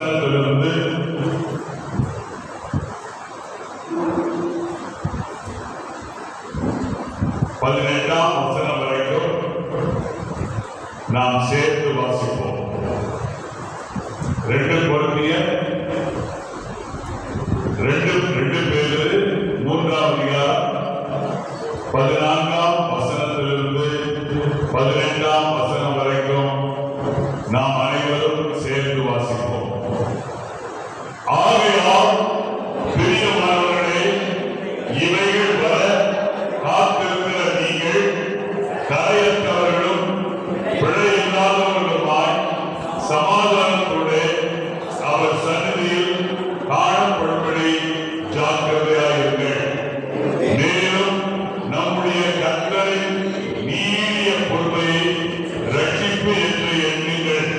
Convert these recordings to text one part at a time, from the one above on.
இருந்து 18ஆம் வசனம் வரைக்கும் நாம் சேர்த்து வாசிப்போம். 2 கொரிந்தியர் 2 பேதுரு 3ஆம் அதிகாரம் 14ஆம் வசனத்திலிருந்து 18ஆம் வசனம் வரைக்கும் நாம் அனைவரும் சேர்ந்து வாசிப்போம். ஆகையால் பிரியமானவர்களே, இவைகள் வர காத்திருக்கிற நீங்கள் கரையற்றவர்களும் பிழையில்லாதவர்களுமாய் சமாதானத்தோடு அவர் சந்நிதியில் காணப்படும்படி ஜாக்கிரதையாயிருங்கள். மேலும் நம்முடைய கர்த்தரின் நீடிய பொறுமையை ரட்சிப்பு என்று எண்ணுங்கள்.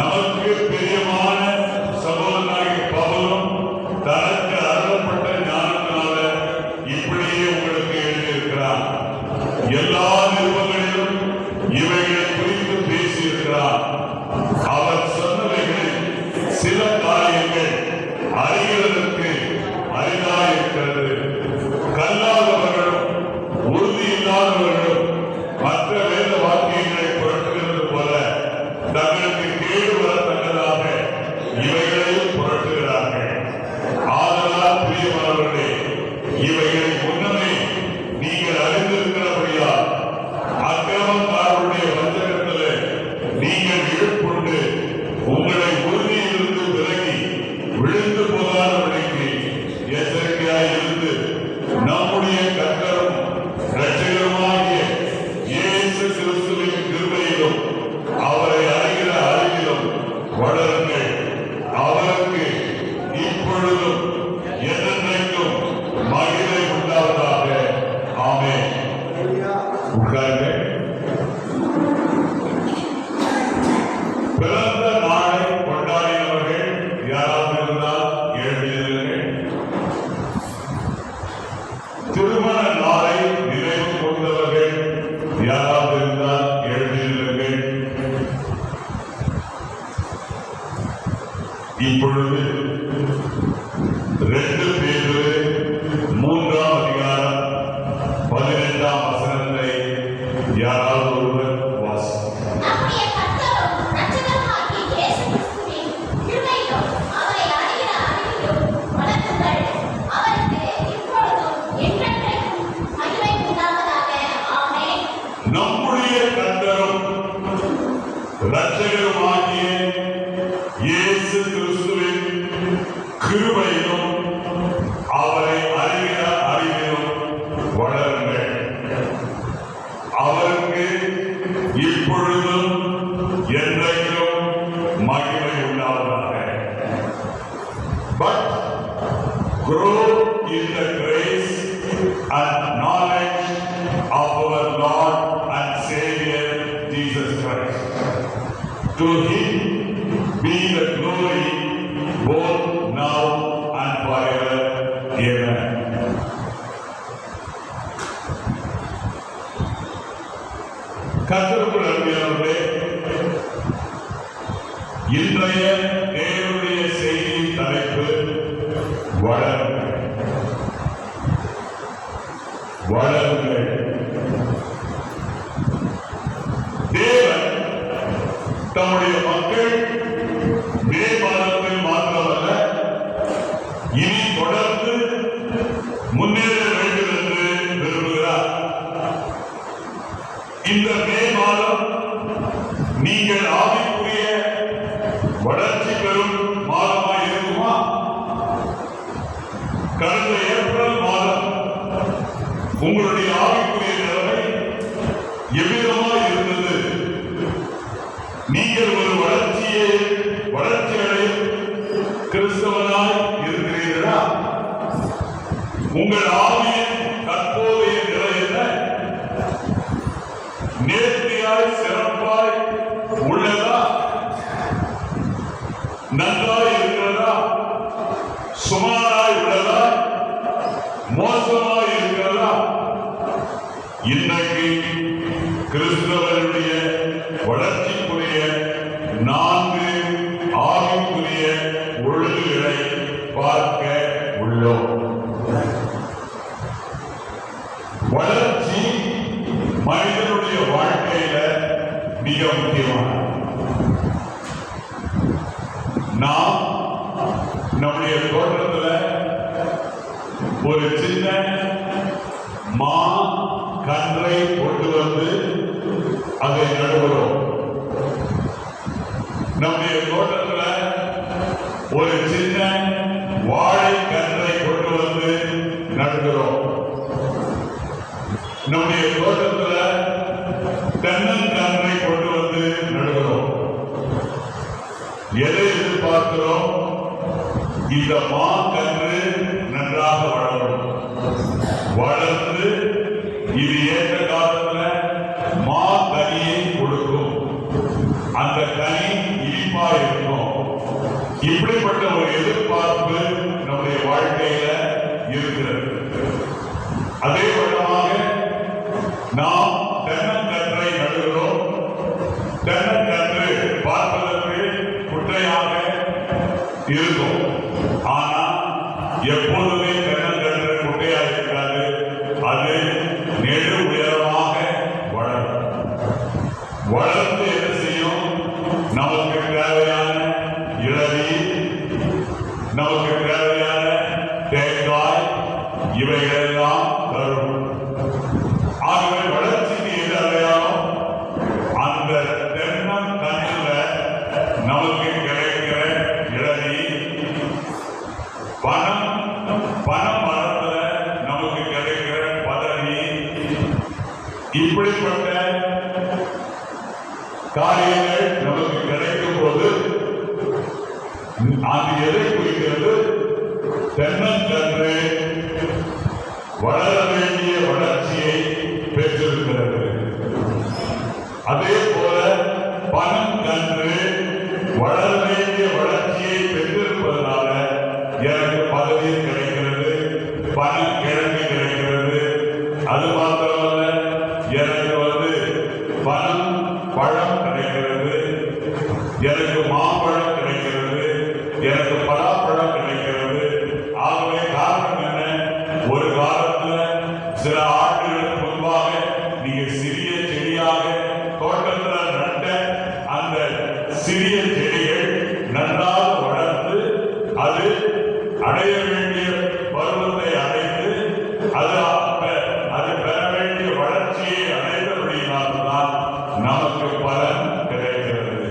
நமக்கு பிரியமான சகோதரனாகிய பவுலும் தனக்கு அருளப்பட்ட ஞானத்தினால இப்படியே உங்களுக்கு எழுதியிருக்கிறார். எல்லா நிருபங்களிலும் இவைகளை குறித்து பேசியிருக்கிறார். அவர் சொன்னவைகளில் சில காரியங்கள் அறிகிறதற்கு அரிதாயிருக்கிறது. கல்லாதவர்களும் உறுதி இல்லாதவர்களும் மற்ற வேத வாக்கியங்களை புரட்டுகிறது போல தங்களுக்கு கேடு வரத்தக்கதாக இவைகளையும் புரட்டுகிறார்கள். ஆதலால் பிரியமானவர்களே, இவைகளை முன்னமே நீங்கள் அறிந்திருக்கிறபடியால் அக்கிரமக்காரருடைய வஞ்சகத்திலே நீங்கள் இழுப்புண்டு உங்களை உறுதியிலிருந்து விலகி விழுந்து போகாதபடிக்கு எச்சரிக்கையாய் இருந்து நம்முடைய கர்த்தரும் இரட்சகருமாகிய இயேசு கிறிஸ்துவின் கிருபையிலும் அவரை அறிகிற அறிவிலும் வளருங்கள். அவருக்கு இப்பொழுதும் என்றென்றைக்கும் மகிமை உண்டாவதாக. ஆமென். உட்காருங்கள். பிறந்த நாளை கொண்டாடினவர்கள் யாராவது இருந்தால் எழுதினீர்கள். திருமண நாளை நினைவு கொண்டவர்கள் யாராவது இருந்தால் எழுதினீர்கள். இப்பொழுது 2 பேதுரு 3ஆம் அதிகாரம் 18ஆம் வசனத்தை யாராவது ஒருவர் வாசிப்பார். நம்முடைய கர்த்தரும் இரட்சகருமாகிய இயேசு கிறிஸ்துவின் கிருபையிலும் அவரை அறிகிற அறிவிலும் வளருங்கள். அவருக்கு இப்பொழுதும் என்றைக்கும் மகிமை உண்டாவதாக. But grow in the grace and knowledge of our Lord and Savior Jesus Christ. To him be the glory both now and forever. Amen. கர்த்தருக்குள் அருமையானவர்களே, இன்றைய தேவனுடைய செய்தியின் தலைப்பு வளருங்கள். வளருங்கள். தேவன் தம்முடைய மக்கள் மே மாதத்தில் மாத்திரமல்ல, இனி தொடர்ந்து முன்னேற வேண்டும் என்று விரும்புகிறார். இந்த மே மாதம் நீங்கள் ஆவிக்குரிய வளர்ச்சி பெறும் மாதமாய் இருக்குமா? கடந்த ஏப்ரல் மாதம் உங்களுடைய ஆவிக்குரிய நிலைமை எவ்விதமாய் இருந்தது? நீங்கள் ஒரு வளர்ச்சியடையும் கிறிஸ்தவனாய் இருக்கிறீர்களா? உங்கள் ஆவியின் தற்போதைய நிலை என்ன? நேர்த்தியாய் சிறப்பாய் உள்ளதா? நன்றாய் இருக்கிறதா? சுமாராய் உள்ளதா? மோசமாய் இருக்கிறதா? இன்றைக்கு கிறிஸ்தவனுடைய வளர்ச்சிக்குரிய 4 ஆவிக்குரிய பார்க்க உள்ளோம். வளர்ச்சி மனிதனுடைய வாழ்க்கையில மிக முக்கியமானது. நாம் நம்முடைய தோட்டத்துல ஒரு சின்ன மா கன்றை கொண்டு வந்து அதை நடுகிறோம். நம்முடைய தோட்டத்துல ஒரு சின்ன வாழை கன்றை கொண்டு வந்து நடுகிறோம். நம்முடைய தோட்டத்துல தென்னங்கன்றை கொண்டு வந்து நடுகிறோம். எதை எதிர்பார்க்கிறோம்? இந்த மாங்கன்று நன்றாக வளரும். வளர்ந்து இது ஏற்ற காலத்துல மா கனியை கொடுக்கும். அந்த கனி இனிப்பா இருக்கும். இப்படிப்பட்ட ஒரு எதிர்பார்ப்பு நம்முடைய வாழ்க்கையில இருக்கிறது. அதே விதமாக நாம் தென்னங்கன்றை நடுகிறோம். தென்னங்கன்று பார்ப்பதற்கு குட்டையாக இருக்கும். ஆனா எப்போதுமே தென்னங்கன்று குட்டையாக இருக்காது. அது நெடு உயரமாக வளரும். வளர்ந்து என்ன செய்யும்? நமக்கு தேவையான இளநீ, நமக்கு தேவையான தேங்காய் இவைகளெல்லாம் தரும். ஆகவே வளர்ச்சிக்கு எது அடையாளம்? அந்த தென்னங்கன்றுல நமக்கு கிடைக்கிற இளநீ, பனம் மரத்துல நமக்கு கிடைக்கிற பதவி, இப்படிப்பட்ட காரியங்கள் நமக்கு கிடைக்கும் போது அது எதை குறிக்கிறது? தென்னங்கன்று வளர வேண்டிய வளர்ச்சியை பெற்றிருக்கிறது. அதே போல பனங்கன்று வளர வேண்டிய வளர்ச்சியை பெற்றிருப்பதனால எனக்கு பதவி கிடைக்கிறது, பனங்கிழங்கு கிடைக்கிறது. அது மாத்திரமல்ல, எனக்கு பனம் பழம் கிடைக்கிறது, எனக்கு மாம்பழம் கிடைக்கிறது, எனக்கு பலாப்பழம் கிடைக்கிறது. ஆகவே காரணம் என்ன? ஒரு காலத்துல சில ஆண்டுகளுக்கு முன்பாக நீங்க சிறிய செடியாக தோட்டத்துல நட்ட அந்த சிறிய செடிகள் நன்றாக வளர்ந்து அது அடைய வேண்டிய பருவத்தை அடைந்து அது பெற வேண்டிய வளர்ச்சியை அடைந்தபடியினால்தான் நமக்கு பலன் கிடைக்கிறது.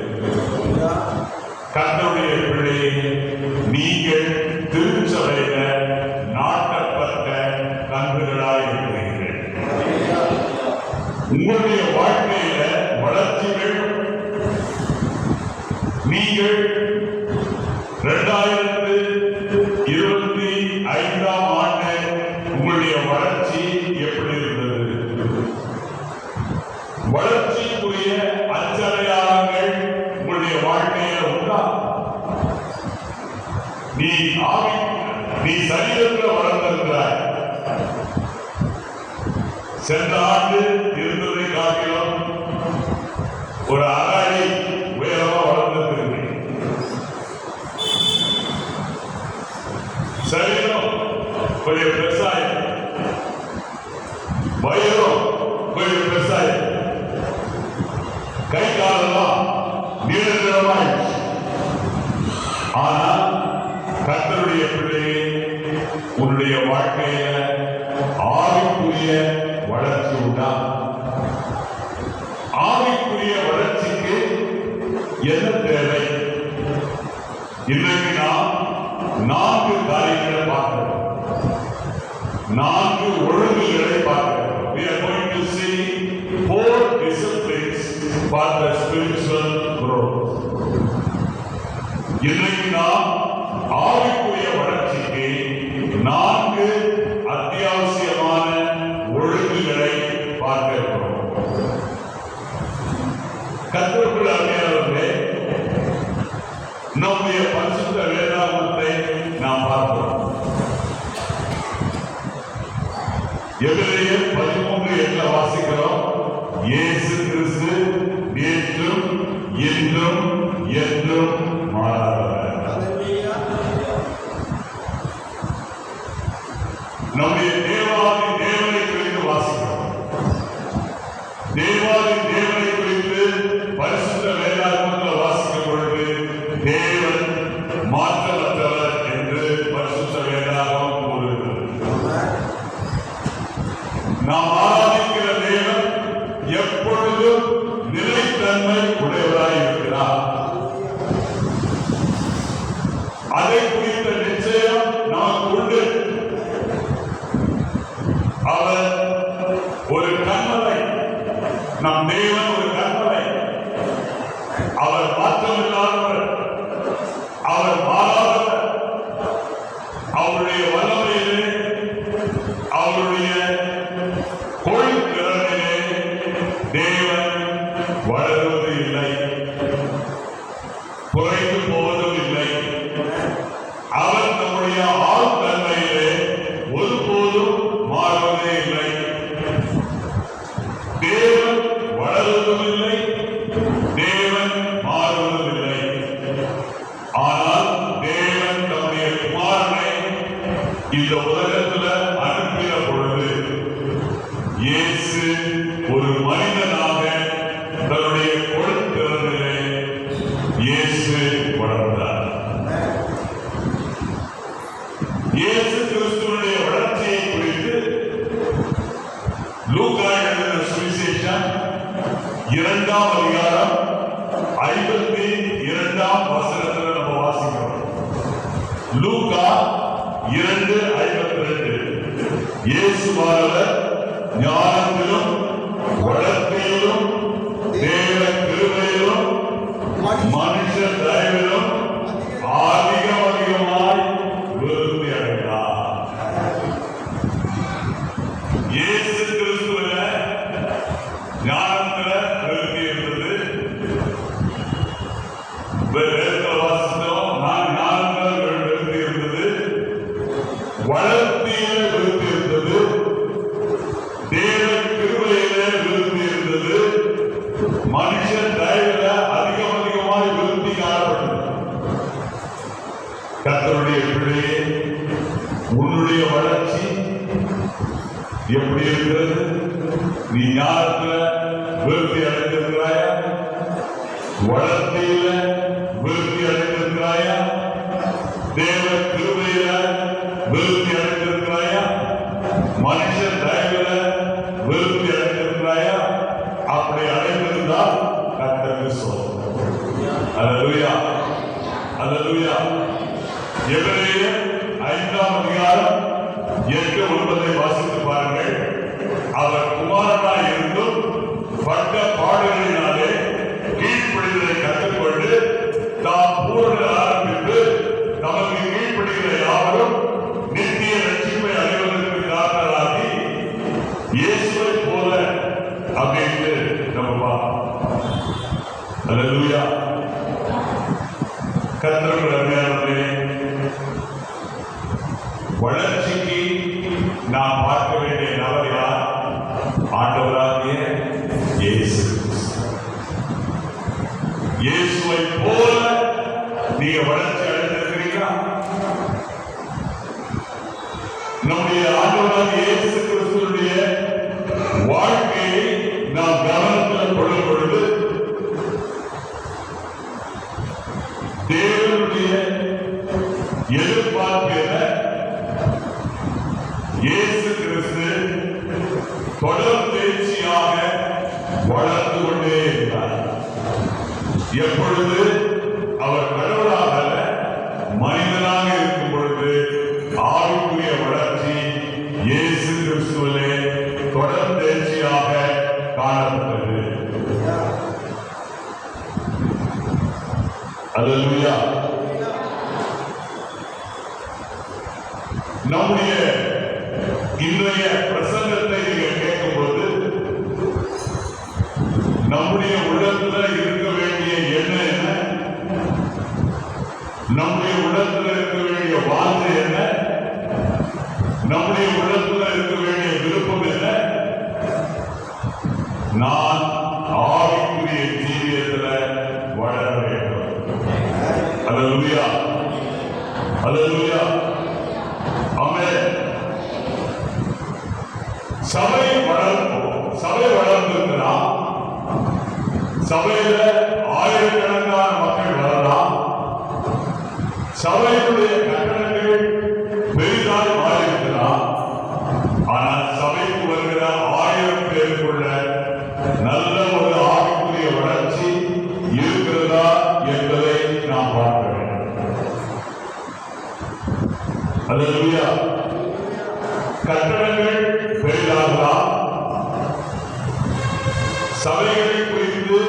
கர்த்தருடைய பிள்ளையை நீங்கள் திருச்சபையில நாட்டப்பட்ட கன்றுகளாய் இருக்கிறீர்கள். உங்களுடைய வாழ்க்கையில வளர்ச்சி வேண்டும். நீங்கள் 2025 ஆண்டு உங்களுடைய வளர்ச்சி எப்படி இருந்தது? வளர்ச்சிக்குரிய அச்சடையாளங்கள் உங்களுடைய வாழ்க்கையில உண்டா? நீ சரீரத்தில் வளர்ந்திருக்கிறாய். சென்ற ஆண்டு இருந்ததை காட்டிலும் ஒரு அரை உயரமா வளர்ந்திருக்கிறீர்கள். சரீரம் கொஞ்சம் பெருசாய், வயிறும் கொஞ்சம் பெருசாய், கை காலெல்லாம் நீளமாயிடுச்சு. ஆனால் கர்த்தருடைய பிள்ளையே, உன்னுடைய வாழ்க்கையில ஆவிக்குரிய வளர்ச்சி உண்டா? ஆவிக்குரிய வளர்ச்சிக்கு என்ன தேவை? இன்றைக்கு நாம் 4 காரியங்களை பார்க்கிறோம். 4 ஒழுங்குகளை பார்க்கிறோம். We are going to see 4 disciplines for the spiritual growth. இன்றைக்கு நாம் ஆவிக்குரிய வளர்ச்சிக்கு 4 அத்தியாவசியமான ஒழுங்குகளை பார்க்கிறோம். கர்த்தருக்குள் அருமையானவர்களே, நம்முடைய பரிசுத்த வேதாகமத்தை நாம் பார்க்கிறோம். எபிரேயர் 13:8 வாசிக்கிறோம். இயேசு கிறிஸ்து நேற்றும் இன்றும் என்றும் மாறாதவர். நம்முடைய தேவாதி தேவனை குறித்து வாசிக்கிறோம். தேவாதி தேவனை குறித்து பரிசுத்த வேதாகமத்தில் வாசிக்கும் பொழுது தேவன் மாற்றமற்றவர் என்று பரிசுத்த வேதாகமம் கூறுகிறது. நாம் ஆராதிக்கிற தேவன் எப்பொழுதும் நிலைத்தன்மை உடையவராய் இருக்கிறார். அதை குறித்த நிச்சயம் நமக்கு உண்டு. அவர் ஒரு கண்மலை, நம் தேவன் ஒரு கண்மலை. அவர் மாற்றமில்லாதவர், அவர் மாறாதவர். அவருடைய வல்லமையிலே, அவருடைய கொள்திறனிலே தேவன் வளருவது இல்லை, குறைந்து போவதும் இல்லை. அவர் நம்முடைய ஆழ்தன்மையிலே ஒருபோதும் மாறுவதே இல்லை. தேவன் வளருவதும் இல்லை, தேவன் மாறுவதும் இல்லை. ஆனால் தேவன் நம்முடைய குமாரனை இந்த உலகத்தில் அனுப்பின பொழுது இயேசு ஒரு மனிதனாக தன்னுடைய கொள்திறனிலே இயேசு வளர்ந்தார். இயேசு கிறிஸ்துவினுடைய வளர்ச்சியை குறித்து லூக்கா எழுதின சுவிசேஷம் 2ஆம் அதிகாரம் 52ஆம் வசனத்தில் நம்ம வாசிக்கிறோம். லூக்கா 2:52. இயேசுவானவர் ஞானத்திலும் வளர்ச்சியிலும் தேவ கிருபையிலும் மனுஷ தயவிலும் அதிகமாய் விருத்தி அடைந்தார். இயேசு கிறிஸ்துவில ஞானத்துல விருத்தி இருந்தது. வேதத்தில் வாசித்தோம், நான் ஞானத்துல விருத்தி இருந்தது, வளர்ச்சியில விருத்தி இருந்தது, தேவ கிருபையில விருத்தி இருந்தது, மனுஷ தயவில அதிகமாய் விருத்தி காணப்பட்டது. கர்த்தருடைய பிள்ளையே, உன்னுடைய வளர்ச்சி எப்படி இருக்கிறது? நீ ஞானத்துல விருத்தி அடைந்திருக்கிறாயா? வளர்ச்சியில விருத்தி அடைந்திருக்கிறாயா? தேவ கிருபையில விருத்தி அடைந்திருக்கிறாயா? மனுஷ தயவுல விருத்தி அடைந்திருக்கிறாயா? அப்படி அடைந்திருந்தால் கர்த்தருக்கு ஸ்தோத்திரம். அல்லேலூயா, அல்லேலூயா. எபிரேயர் 5ஆம் அதிகாரம் 8-9 வாசித்து பாருங்கள். அவர் குமாரனாய் இருந்தும் பட்ட பாடுகளினாலே கீழ்ப்படிதலை கற்றுக்கொண்டு தாம் பூரண ஆரம்பித்து நமக்கு கீழ்ப்படுகிற யாவரும் நித்திய ரட்சிப்பை அடைவதற்கு காரணராகி இயேசுவை போல அப்படின்னு நம்ம பார்ப்போம். அல்லேலூயா. கர்த்தருடைய அருமையானவர்களே, வளர்ச்சிக்கு நாம் பார்க்க வேண்டிய நபர் யார்? ஆண்டவராகிய இயேசு. இயேசுவை போல நீங்க வளர்ச்சி அடைந்திருக்கிறீங்களா? நம்முடைய ஆண்டவராகிய இயேசு கிறிஸ்துவினுடைய வாழ்க்கையை நாம் கவனத்தில் கொள்ளும் பொழுது தேவனுடைய எதிர்பார்ப்பு இயேசு கிறிஸ்து தொடர்ந்தேர்ச்சியாக வளர்ந்து கொண்டே இருந்தார். எப்பொழுது அவர் கடவுளாக மனிதனாக இருக்கும் பொழுது ஆவிக்குரிய வளர்ச்சி இயேசு கிறிஸ்துவிலே தொடர்ந்தேர்ச்சியாக காணப்பட்டது. அல்லேலூயா. நம்முடைய இன்றைய பிரசங்கத்தை நீங்கள் கேட்கும்போது நம்முடைய உள்ளத்தில் இருக்க வேண்டிய எண்ணம் என்ன? நம்முடைய உள்ளத்தில் இருக்க வேண்டிய வாஞ்சை என்ன? நம்முடைய உள்ளத்தில் இருக்க வேண்டிய விருப்பம் என்ன? நான் ஆவிக்குரிய ஜீவியத்தில் வளர வேண்டும். அல்லேலூயா, அல்லேலூயா, ஆமென். சபை வளர்ப்போம். சபை வளர்ந்திருக்கிறா, சபையில ஆயிரக்கணக்கான மக்கள் வரலாம், சபையுடைய கட்டணங்கள் பெரிதாய் மாறியிருக்கலாம். ஆனால் சபைக்கு வருகிற 1000 பேருக்குள்ள நல்ல ஒரு ஆவிக்குரிய வளர்ச்சி இருக்கிறதா என்பதை நாம் பார்க்க வேண்டும். அல்லேலூயா. கட்டணங்கள் பெரிதாகலாம், சபைகளை குறித்து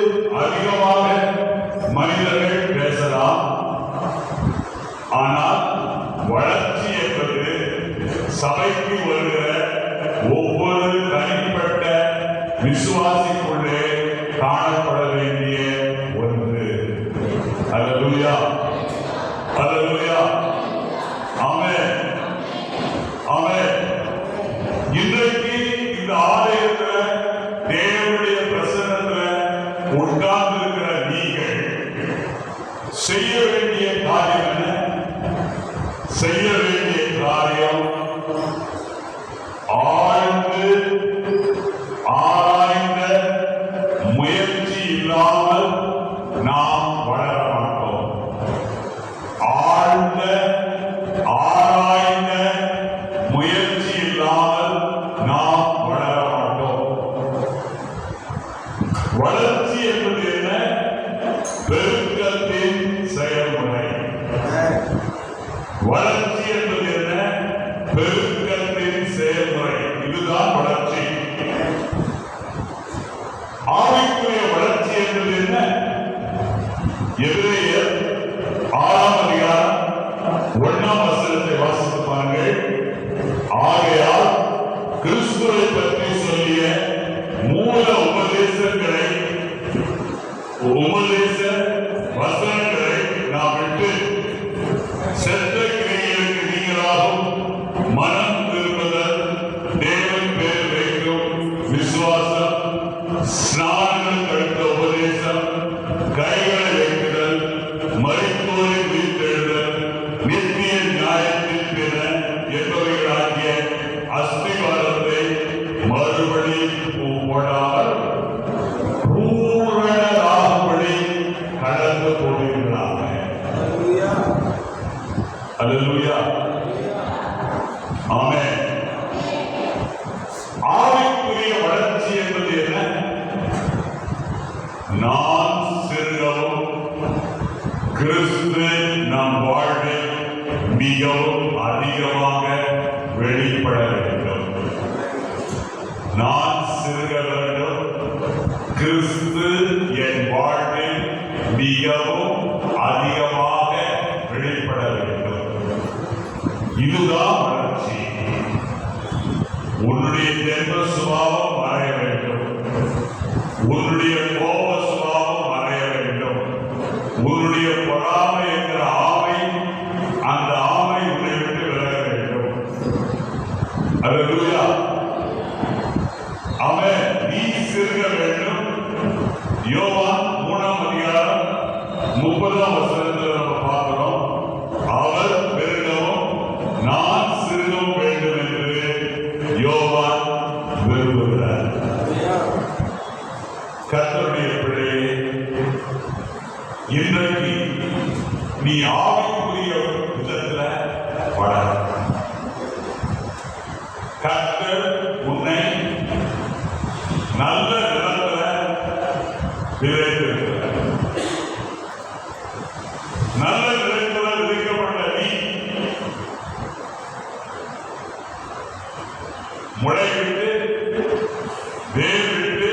அதிகமாக மனிதர்கள் பேசலாம். ஆனால் வளர்ச்சி என்பது சபைக்கு வருகிற ஒவ்வொரு தனிப்பட்ட விசுவாசிக்குள்ளே காணப்பட வேண்டிய ஒன்று. அல்லேலூயா, அல்லேலூயா, ஆமென், ஆமென். இன்றைக்கு இந்த ஆலயத்தில் தேவனுடைய பிரசன்னத்தில் உட்கார்ந்து இருக்கிற நீங்கள் செய்ய வேண்டிய காரியம் என்ன? செய்ய வேண்டிய காரியம் ஆழ்ந்து ஆராய்ந்த முயற்சி இல்லாமல் நாம் வளர மாட்டோம். ஆழ்ந்த ஆராய்ந்த முயற்சி இல்லாமல் நாம் வளர மாட்டோம். வளர்ச்சி என்பது என்ன? பெருக்கத்தின் செயல்முறை. வளர்ச்சி என்பது என்ன? பெருக்கத்தின் செயல்முறை. இதுதான் வளர்ச்சி. ஆவிக்குரிய வளர்ச்சி என்பது என்ன? எபிரேயர் 6ஆம் அதிகாரம் 1ஆம் வசனத்தை வாசித்து பாருங்கள். ஆகையால் கிறிஸ்துவை பற்றி சொல்லிய மூல உபதேச வசனங்களை நாம் விட்டு செத்த கிரியைகளுக்கு நீங்களாகும் மனம் திரும்புதல், தேவன் பேர் வைக்கும் விசுவாசம், ஸ்நானங்கள் கழித்த உபதேசம், கைகளை வைக்குதல், மரித்தோரை உயிர்த்தெழுதல், நித்திய நியாயத்தின் பிற என்பவைகளாகிய அஸ்திவாரத்தை மறுபடியும் போடாமல் பூரணராகும்படி கடந்து போடுகிறாங்க. அல்லேலூயா, ஆமென். ஆவிக்குரிய வளர்ச்சி என்பது என்ன? நான் சிறுகவும் கிறிஸ்து நம் வாழ்வில் மிகவும் அதிகமாக வெளிப்பட வேண்டும். நான் சிறுக வேண்டும், கிறிஸ்து என் வாழ்வில் மிகவும் அதிகமாக வெளிப்பட வேண்டும். இதுதான் வளர்ச்சி. உன்னுடைய ஜென்ம சுபாவம் மறைய வேண்டும், உன்னுடைய கோப சுபாவம் மறைய வேண்டும், உன்னுடைய பொறாமை என்கிற ஆமை, அந்த ஆமை உன்னை விட்டு விலக வேண்டும். அல்லேலூயா, ஆமென். நீ சிறுக வேண்டும். யோவான் 3ஆம் அதிகாரம் 30ஆம் வசனத்தில் நம்ம பார்க்கிறோம். அவர் பெருகவும் நான் சிறுகவும் வேண்டும் என்று யோவான் விரும்புகிறார். கர்த்தருடைய பிள்ளையே, இன்றைக்கு நீ ஆவிக்குரிய விதத்துல வளர. கர்த்தர் உன்னை நல்ல நிலத்துல விதைத்திருக்கிறார். நல்ல நிலத்துல விதைக்கப்பட்ட நீ முளைவிட்டு வேர் விட்டு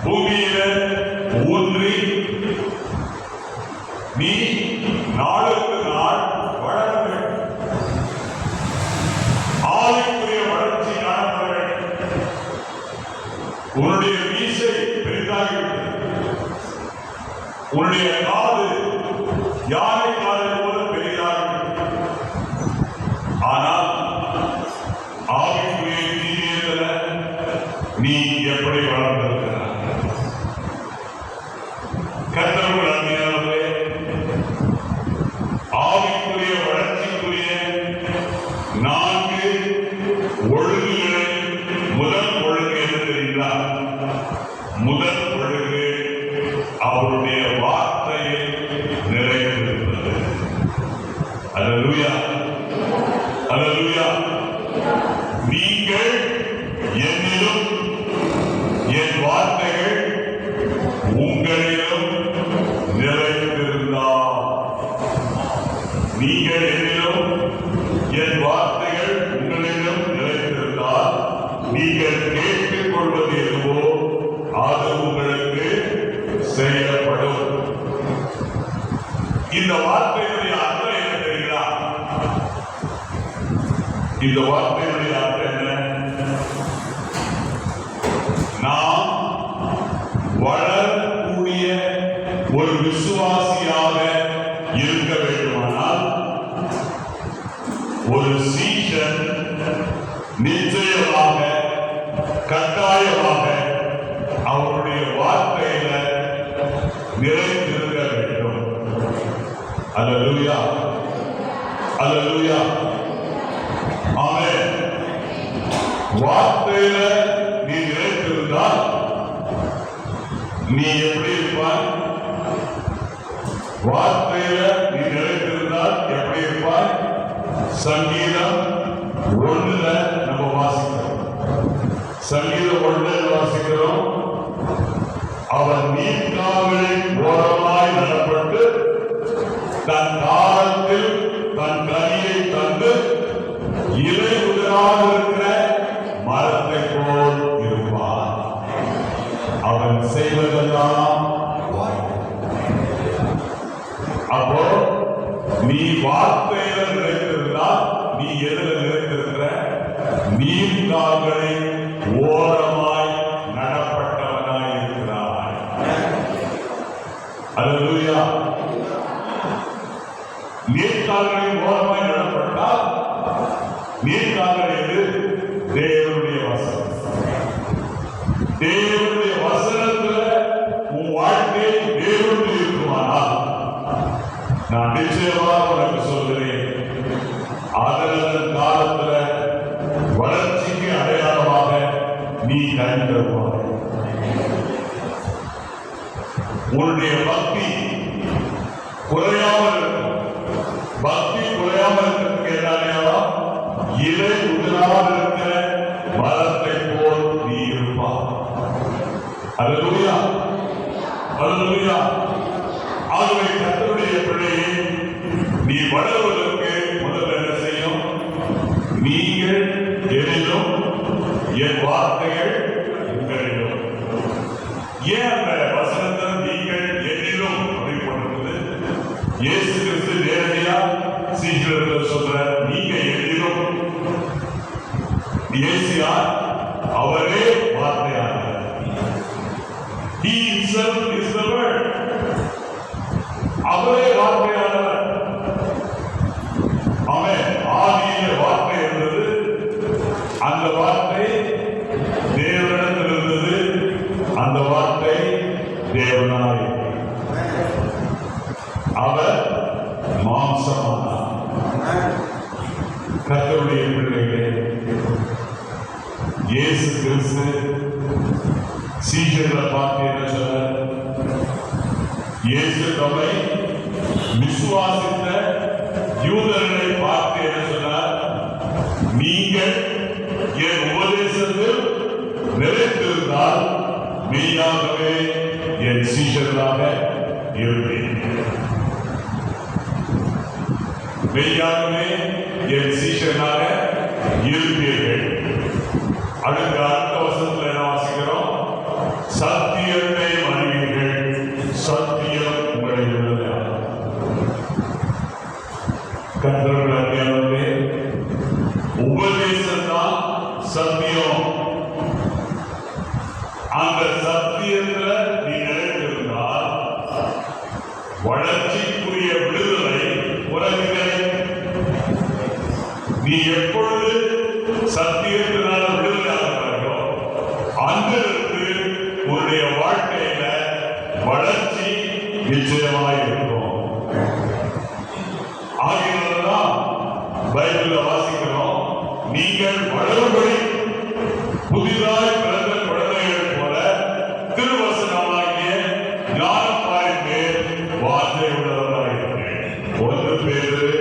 பூமியில ஊன்றி நீ நாளுக்கு நாள் வளர வேண்டும். ஆவிக்குரிய வளர்ச்சி காணப்பட வேண்டும். உன்னுடைய மீசை பெரிதாகிவிட்டது, உன்னுடைய காது யானை காதை போல பெரிதாகிவிட்டது. ஆனால் ஆவிக்குரிய ஜீவியத்துல நீ எப்படி வளர்ந்திருக்கிறாய்? கர்த்தருக்குள் அன்பினாலே ஆவிக்குரிய வளர்ச்சிக்குரிய 4 ஒழுங்குகளை அல்லேலூயா, அல்லேலூயா. நீங்கள் என்னிலும் என் வார்த்தைகள் உங்களிலும் நிலைத்திருந்தால், நீங்கள் என்னிலும் என் வார்த்தைகள் உங்களிலும் நிலைத்திருந்தால், நீங்கள் கேட்டுக் கொள்வது எதுவோ அது உங்களுக்கு செய்யப்படும். இந்த வார்த்தையுடைய அர்த்தம் என்ன தெரியுங்களா? இந்த வார்த்தையுடைய அர்த்தம் என்ன? நாம் வளரக்கூடிய ஒரு விசுவாசியாக இருக்க வேண்டுமானால், ஒரு சீஷன் நிச்சயமாக கட்டாயமாக அவருடைய வார்த்தையில நிறைந்திருக்க வேண்டும். அல்லேலூயா, அல்லேலூயா, ஆமென். வார்த்தையில நீ நிலைத்திருந்தால் நீ எப்படி இருப்பாய்? வார்த்தையில நீ நிலைத்திருந்தால் எப்படி இருப்பாய்? சங்கீதம் 1 நம்ம வாசிக்கிறோம். சங்கீதம் 1 வாசிக்கிறோம். அவர் நீர்க்கால்களின் ஓரமாய் நடப்பட்டு தன் காலத்தில் தன் கனியை தந்து இலை உதிராதிருக்கிற மரத்தை போல் இருப்பார். அவன் செய்வதெல்லாம் அப்போ நீ வார்த்தையில நிலைத்திருந்தால் நீ எதிர நிலைத்திருக்கிற நீர்க்கால்களின் ஓரமாய் நடப்பட்டவனாய் இருக்கிறாய். அல்லேலூயா. நீர்க்கால்களின் ஓரமாய் நடப்பட்டால் நீர்க்கால்கள் எது? தேவனுடைய வசனம். தேவனுடைய வசனத்துல உன் வாழ்க்கை தேவனுடைய இருக்குமானால் நான் நிச்சயமாக உனக்கு சொல்கிறேன், அதன் காலத்துல வளர்ச்சிக்கு அடையாளமாக நீ கண்டிருப்பாய். உன்னுடைய பக்தி குறையாமல் இருக்கும். பக்தி குறையாமல் இருக்கிறதுக்கு என்ன அடையாளம்? இலை உதிராமல் இருக்கிற மரத்தை போல் நீ இருப்பாய். அல்லேலூயா, அல்லேலூயா. ஆகவே கர்த்தருடைய பிள்ளையே, நீ வளருவதற்கு முதல்ல என்ன செய்யும்? நீங்கள் என்னிலும் என் வார்த்தைகள் உங்களிலும். ஏன் அந்த வசனத்தை நீங்கள் என்னிலும் அப்படி போட்டிருக்குது? இயேசு கிறிஸ்து நேரடியா சீக்கிரத்தில் சொல்ற, நீங்க என்னிலும். இயேசுயா அவரே வார்த்தையானவர். He himself is the word. அவரே வார்த்தையானவர். ஆமென். ஆதியிலே வார்த்தை இருந்தது. அந்த வார்த்தை தேவனிடத்தில் இருந்தது. அந்த வார்த்தை தேவனாய் அவர் மாம்சமானார். கர்த்தருடைய பிள்ளைகளே, இயேசு கிறிஸ்து சீஷர்களை பார்த்து என்ன சொன்னார்? இயேசு தம்மை விசுவாசித்த யூதர்களை பார்த்து என்ன சொன்னார்? நீங்கள் என் உபதேசத்தில் நிலைத்திருந்தால் மெய்யாகவே என் சீஷர்களாக இருப்பேன். மெய்யாகவே என் சீஷர்களாக இருப்பீர்கள். அடுத்த வசனத்தில் என்ன வாசிக்கிறோம்? சத்தியத்தை அறிவீர்கள், சத்தியம் உங்களை விடுதலையாக்கும். கர்த்தருடைய அடியார்களே, உபதேசம் தான் சத்தியம். அந்த சத்தியத்துல நீ நிலைத்திருந்தால் வளர்ச்சிக்குரிய விடுதலை உலகிலே. நீ எப்பொழுது சத்தியத்தினால விடுதலையாகிறாயோ அங்கிருந்து உன்னுடைய வாழ்க்கையில வளர்ச்சி நிச்சயமாய் இருக்கும். ஆகியதான் பைபிள்ல வாசிக்கிறோம், நீங்கள் வளரும்படி புதிதாய் பிறந்த குழந்தைகள் போல திருவசனமாகிய ஞானப்பாரின் மேல் வார்த்தை உள்ளவராயிருக்கிறேன். 1 பேதுரு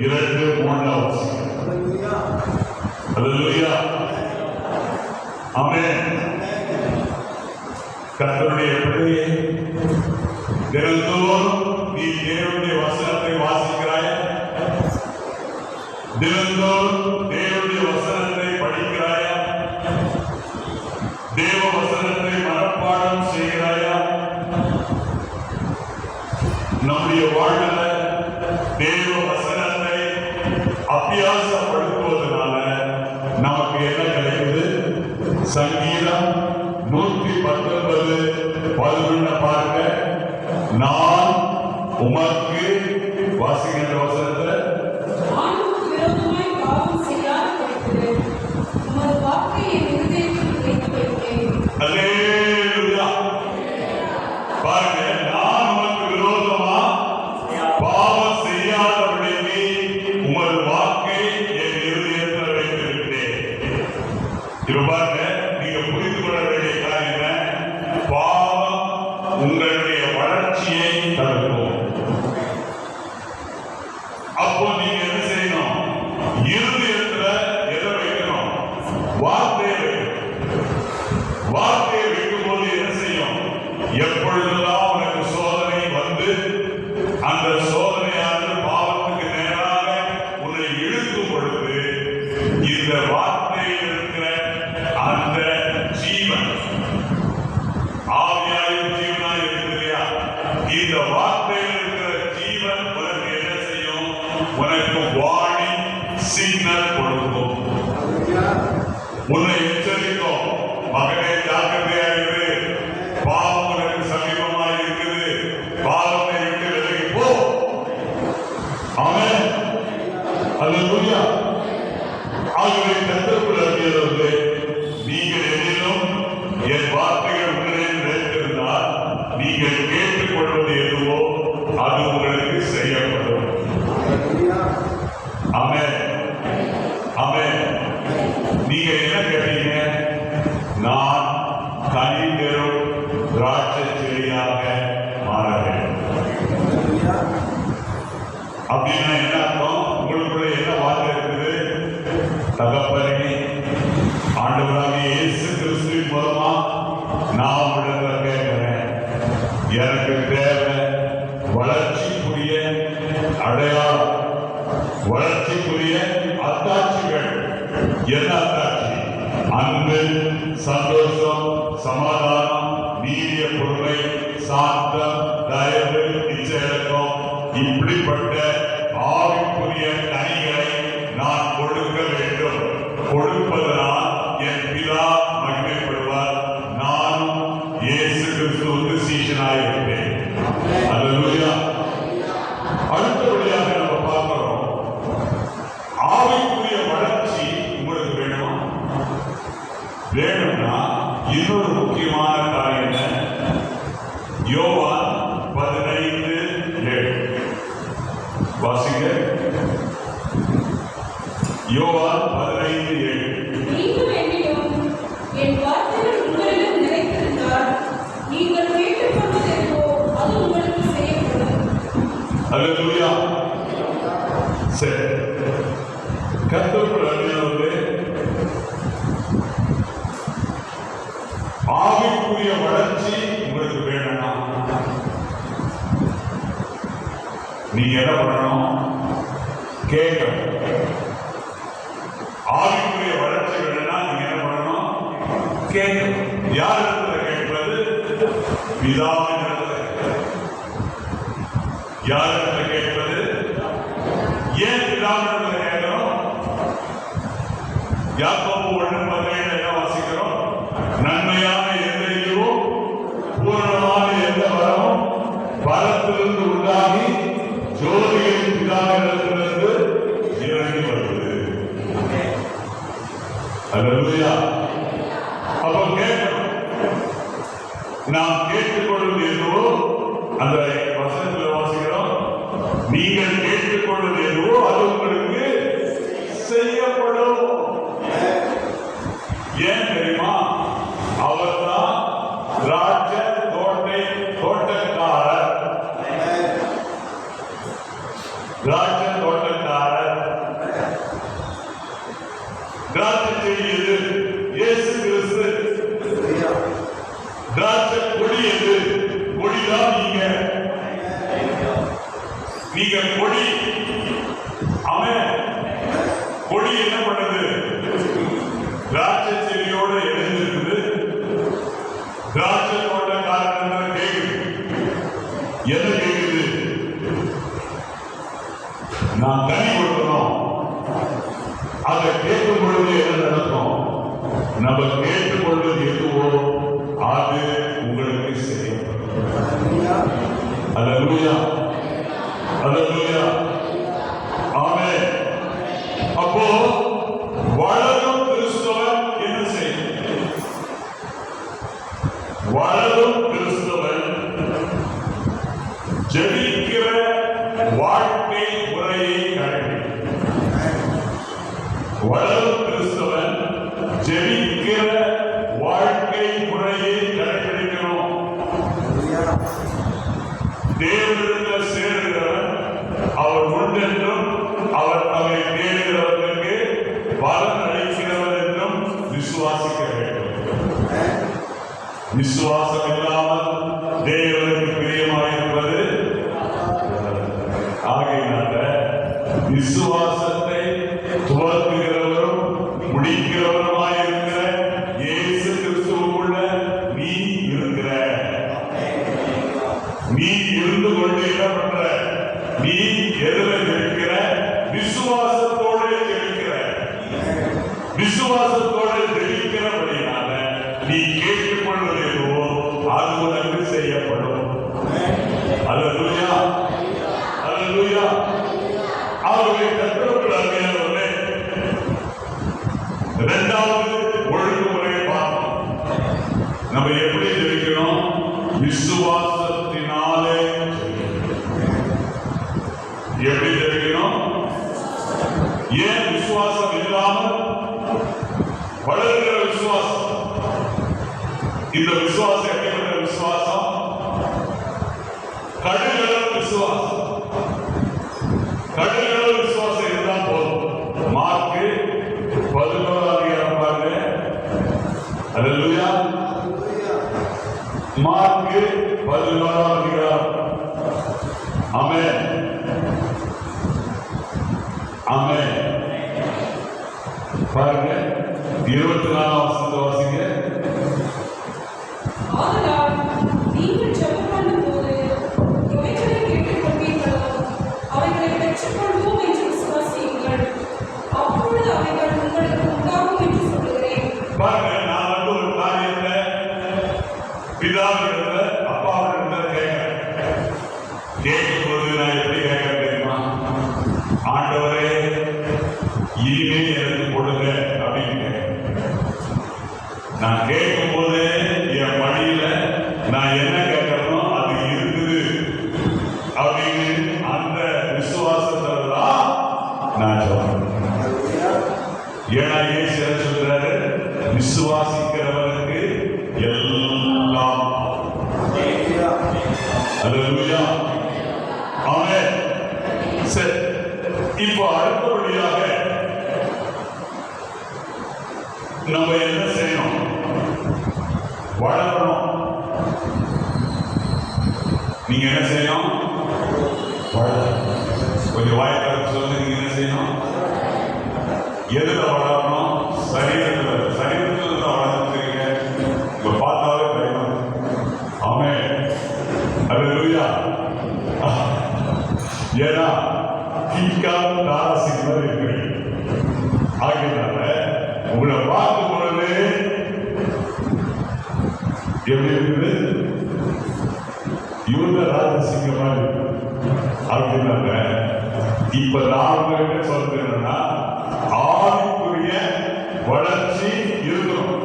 2 தினந்தோறும் நீ தேவனுடைய வசனத்தை வாசிக்கிறாய், தினந்தோறும் தேவனுடைய வசனத்தை படிக்கிறாயா, தேவ வசனத்தை மனப்பாடம் செய்கிறாயா? நம்முடைய வாழ்வில் தேவ வசனத்தை அபியாசப்படுத்துவதனால நமக்கு என்ன கிடைக்குது? சங்கீதம் 119:11 பார்க்க, நான் உமக்கு வாசிக்கின்ற வசனத்தை பாருங்க, நான் உமக்கு விரோதமா பாவம் செய்யாதபடிக்கு உமது வாக்கை என் இருதயத்தில் வைத்திருக்கிறேன். இது பாருங்க, நீங்க புரிந்து கொள்ள வேண்டிய காரியம், பாவம் உங்களுடைய வளர்ச்சியை தடுக்கும். அப்போ நீங்க என்ன செய்யணும்? இருதயத்துல எதை வைக்கணும்? வார்த்தையை வைக்கணும். வார்த்தையை வைக்கும் போது என்ன செய்யும்? எப்பொழுதெல்லாம் உனக்கு சோதனை வந்து அந்த சோதனையானது பாவத்துக்கு நேராக உன்னை இழுக்கும் பொழுது இந்த வார்த்தையில் இருக்கிற அந்த ஜீவன், ஆவியாயும் ஜீவனாய் இருக்கிறியா, இந்த வார்த்தையில் இருக்கிற ஜீவன் உனக்கு என்ன செய்யும்? உனக்கு வார்னிங் சிக்னல் கொடுக்கும், உன்னை எச்சரிக்கும். மகனே, ஜாக்கிரதையாயிரு, பாவம் உனக்கு சமீபமாக இருக்குது, பாவத்தை விட்டு விலகி போ. ஆமென், அல்லேலூயா. ஆகவே கர்த்தருக்குள் அன்பியவர்களே, நீங்கள் எதிலும் என் வார்த்தைகள் உங்களில் நிலைத்திருந்தால் நீங்கள் கேட்டுக்கொள்வது எதுவோ அது உங்களுக்கு செய்யப்படும். ஆமென், ஆமென். நீங்க என்ன கேட்டீங்க? நான் கனி தரும் திராட்சை செடியாக மாற வேண்டும். அப்படின்னா என்ன அர்த்தம்? உங்களுக்குள்ள என்ன வார்த்தை இருக்குது? தகப்பனே, ஆண்டவராகிய இயேசு கிறிஸ்துவின் மூலமா நான் உங்களிடத்தில் கேட்கிறேன், எனக்கு தேவை வளர்ச்சிக்குரிய அடையாளம், வளர்ச்சிக்குரிய அத்தாட்சிகள். என்ன அத்தாட்சி? அன்பு, சந்தோஷம், சமாதானம், நீதிய பொறுமை, சாந்தம், தயவு, இச்சையடக்கம், இப்படிப்பட்ட ஆவிக்குரிய கனிகளை நான் கொடுக்க வேண்டும். கொடுப்பதனால் என் பிதா மகிமைப்படுவார், நானும் இயேசு கிறிஸ்துவுக்கு சீஷனாயிருப்பேன். அல்லேலூயா. அடுத்தபடியாக நம்ம பார்க்கிறோம், ஆவிக்குரிய வளர்ச்சி உங்களுக்கு வேணுமா? வேணும்னா இன்னொரு முக்கியமான காரியம் என்ன? யோவான் 15:7 வாசிங்க. யோவான் 15:7. நீங்கள் என்னிலும் என் வார்த்தைகள் உங்களிலும் நிலைத்திருந்தால் நீங்கள் கேட்டுக்கொள்வது எதுவோ அது உங்களுக்கு செய்யப்படும். அல்லேலூயா. சரி, கர்த்தருக்குள் அன்பியவர்களே, ஆவிக்குரிய வளர்ச்சி உங்களுக்கு வேணும்னா நீங்க என்ன பண்ணணும்? கேட்கணும். ஆவிக்குரிய வளர்ச்சி வேணும்னா நீங்க என்ன பண்ணணும்? கேட்கணும். யார் இடத்துல கேட்பது? பிதாவின் இடத்துல. யார் இடத்துல கேட்பது? ஏன் பிதாவின் இடத்துல கேட்கிறோம்? யாக்கோபு 1:17 என்ன வாசிக்கிறோம்? நன்மையான எந்த ஈவும் பூரணமான எந்த வரமும் பரத்திலிருந்து உண்டாகி ஜோதியின் பிதாவினிடத்திலிருந்து இறங்கி வருவது. அல்லேலூயா. அப்போ கேட்கணும். நாம் கேட்டுக்கொள்வது எதுவோ அந்த வசனத்தில் வாசிக்கிறோம், நீங்கள் கேட்டுக்கொள்வது எதுவோ அது உங்களுக்கு செய்யப்படும். ஏன் தெரியுமா? அவர்தான் திராட்சை தோட்டக்காரர். திராட்சை தோட்டக்காரர். திராட்சை செடி எது? இயேசு கிறிஸ்து. திராட்சை கொடி எது? கொடிதான் நீங்க. கொடி. அவன் கொடி என்ன பண்ணுது? திராட்சை செடியோடு எழுந்திருக்குது. திராட்சை தோட்டக்காரன் கேக்குது. என்ன கேக்குது? நான் கனி கொடுக்கணும். அதை கேட்கும் பொழுது என்ன நடக்கும்? நம்ம கேட்டுக் கொள்வது எதுவோ அது உங்களுக்கு செய்யப்படும். அல்லேலூயா, அல்லேலூயா, ஆமென். அப்போ வளரும் கிறிஸ்தவன் என்ன செய்யும்? வளரும் கிறிஸ்தவன் ஜெபிக்கிற வாழ்க்கை முறையை கடைபிடிக்கும். வளரும் கிறிஸ்தவன் ஜெபிக்கிற வாழ்க்கை முறையை கடைபிடிக்கணும். தேவனிடத்தில் சேருகிறவன் அவர் உண்டென்றும் அவர் தம்மை தேடுகிறவர்களுக்கு பலன் அளிக்கிறவர் என்றும் விசுவாசிக்க வேண்டும். விசுவாசம் இல்லாமல் தேவனுக்கு பிரியமாயிருப்பது. ஆகையினால விசுவாசத்தை துவக்குகிறவரும் முடிக்கிறவருமாயிருக்கிற இயேசு கிறிஸ்துவுக்குள்ள நீ இருக்கிற. நீ இருந்து கொண்டு என்ன பண்ற? நீ எதுல இருக்கிற? விசுவாசத்தோடு இருக்கிற. விசுவாசத்தோடு இருக்கிறபடினால நீ கேட்டுக்கொள்வது எதுவோ அது உனக்கு செய்யப்படும். அல்லேலூயா, அல்லேலூயா. அவர்களை கற்றுக்கொள்ளாதவர்களே, இரண்டாவது ஒழுங்குமுறையை பார்ப்போம். நம்ம எப்படி ஜெபிக்கிறோம்? விசுவாசத்தினாலே. எப்படி ஜெபிக்கிறோம்? ஏன் விசுவாசம் இல்லாமல் வளர்கிற விசுவாசம்? இந்த விசுவாசம் எப்படிப்பட்ட விசுவாசம்? கடுகளவு விசுவாசம். கடுகளவு விசுவாசம் இருந்தால் போதும். மார்க்கு 11 பாருங்க. அல்லேலூயா. மார்க்கு 11. ஆமென், ஆமென். பாருங்க 24 வசனத்தை வாசிங்க. ஆதலால் நீங்கள் ஜெபம் பண்ணும்போது எவைகளை கேட்டுக்கொள்வீர்களோ அவைகளை பெற்றுக்கொள்வோம் என்று விசுவாசியுங்கள். அப்பொழுது அவைகள் உங்களுக்கு உண்டாகும் என்று சொல்லுகிறேன். பாருங்க, நான் ஒரு காரியத்தை பிதாவிடத்துல அப்பாவிடத்துல கேட்கிறேன். கேட்கும்போது நான் எப்படி கேட்கிறேன் தெரியுமா? ஆண்டவரே இனிமே எனக்கு கொடுங்க அப்படின்னு கேட்கிறேன். நான் கேட்கும் போது என் மடியில நான் என்ன கேட்கறனோ அது இருக்குது அப்படின்னு அந்த விசுவாசத்துல தான் நான் சொல்றேன். ஏன்னா இயேசு என்ன சொல்றாரு? விசுவாசிக்கிறவனுக்கு எல்லாம். அல்லேலூயா, ஆமென். சரி, இப்போ அடுத்தபடியாக நம்ம என்ன செய்யணும்? வளரணும். நீங்க என்ன செய்யணும்? வளரணும். கொஞ்சம் வாய்ப்பு சொல்லுங்க. நீங்க என்ன செய்யணும்? எதுல வளரணும்? சரீரத்துல. சரீரத்துல தான் வளர்ந்துருக்கீங்க. உங்க பார்த்தாவே பயமா. ஆமென், அல்லேலூயா. ஏன்னா கீழ்கால் தாரசி மாதிரி இருக்கிறீங்க. ஆகியனால உங்களை பார்க்கும் பொழுது எப்படி இருக்குது? இவங்க ராஜசிங்கமா இருக்கு. அப்படின்னால இப்ப நான் உங்ககிட்ட சொல்றது என்னன்னா, ஆவிக்குரிய வளர்ச்சி இருக்கணும்.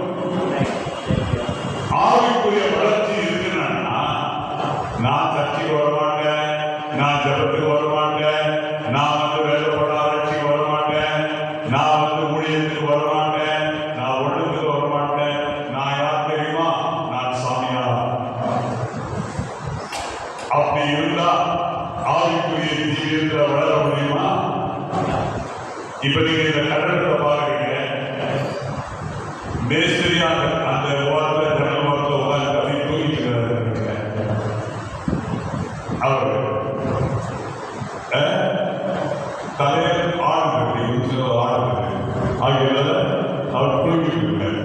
ஆவிக்குரிய வளர்ச்சி இருக்குன்னா நான் சர்ச்சைக்கு வரமாட்டேன், நான் ஜபத்துக்கு வரமாட்டேன், நான் வேலைப்பட ஆராய்ச்சிக்கு வரமாட்டேன், நான் ஊழியத்துக்கு வரமாட்டேன், நான் ஒழுங்குக்கு வரமாட்டேன். நான் யார் தெரியுமா? நான் சாமியார். அப்படி இருந்தா ஆவிக்குரிய ஜீவியத்தில் வளர முடியுமா? இப்ப நீங்க இந்த கட்டடத்தை பாருங்க. மேஸ்திரியாக அந்த ஓரத்துல ஜன்னல் ஓரத்தில் உட்கார்ந்து அப்படி தூங்கிட்டு அவர் தலையில் ஆடுது ஆகியனால அவர் தூங்கிட்டு இருக்காரு.